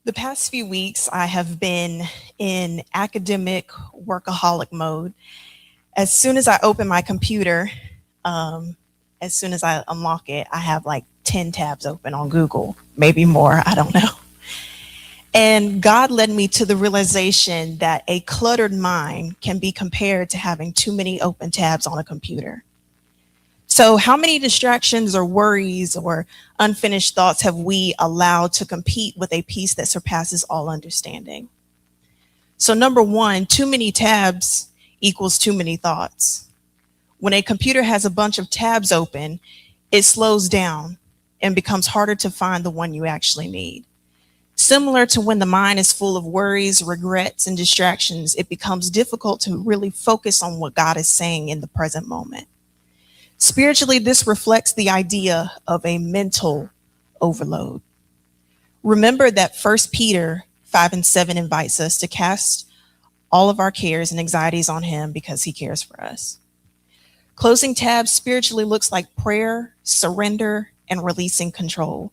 The past few weeks, I have been in academic workaholic mode. As soon as I open my computer, um, as soon as I unlock it, I have like 10 tabs open on Google, maybe more, I don't know. And God led me to the realization that a cluttered mind can be compared to having too many open tabs on a computer. So, how many distractions or worries or unfinished thoughts have we allowed to compete with a peace that surpasses all understanding? So, number one, too many tabs equals too many thoughts. When a computer has a bunch of tabs open, it slows down and becomes harder to find the one you actually need. Similar to when the mind is full of worries, regrets, and distractions, it becomes difficult to really focus on what God is saying in the present moment. Spiritually, this reflects the idea of a mental overload. Remember that First Peter 5 and 7 invites us to cast all of our cares and anxieties on him because he cares for us. Closing tabs spiritually looks like prayer, surrender, and releasing control.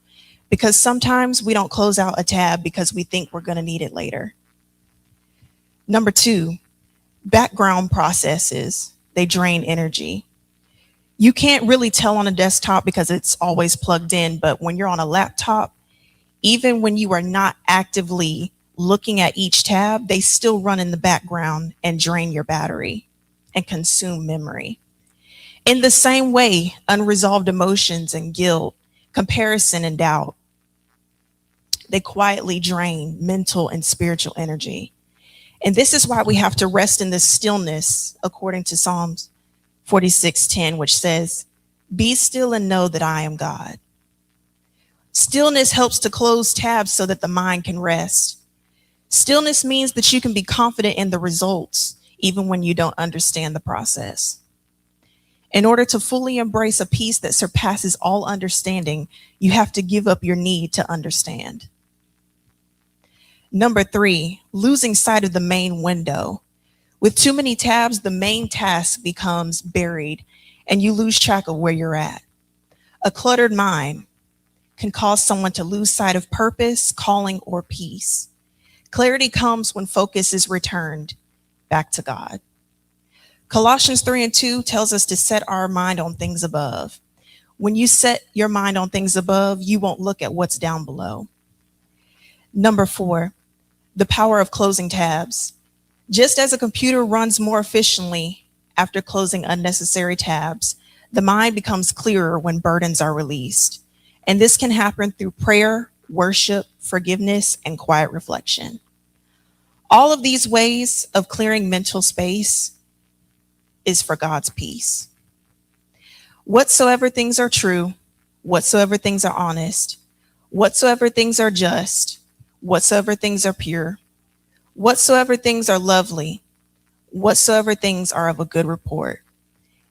Because sometimes we don't close out a tab because we think we're going to need it later. Number two, background processes, they drain energy. You can't really tell on a desktop because it's always plugged in, but when you're on a laptop, even when you are not actively looking at each tab, they still run in the background and drain your battery and consume memory. In the same way, unresolved emotions and guilt, comparison and doubt, they quietly drain mental and spiritual energy. And this is why we have to rest in this stillness, according to Psalms 46:10, which says, "Be still and know that I am God." Stillness helps to close tabs so that the mind can rest. Stillness means that you can be confident in the results, even when you don't understand the process. In order to fully embrace a peace that surpasses all understanding, you have to give up your need to understand. Number three, losing sight of the main window. With too many tabs, the main task becomes buried and you lose track of where you're at. A cluttered mind can cause someone to lose sight of purpose, calling, or peace. Clarity comes when focus is returned back to God. Colossians 3 and 2 tells us to set our mind on things above. When you set your mind on things above, you won't look at what's down below. Number four, the power of closing tabs. Just as a computer runs more efficiently after closing unnecessary tabs, the mind becomes clearer when burdens are released. And this can happen through prayer, worship, forgiveness, and quiet reflection. All of these ways of clearing mental space is for God's peace. Whatsoever things are true, whatsoever things are honest, whatsoever things are just, whatsoever things are pure, whatsoever things are lovely, whatsoever things are of a good report.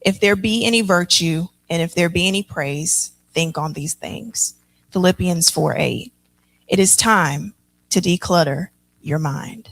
If there be any virtue and if there be any praise, think on these things. Philippians 4:8. It is time to declutter your mind.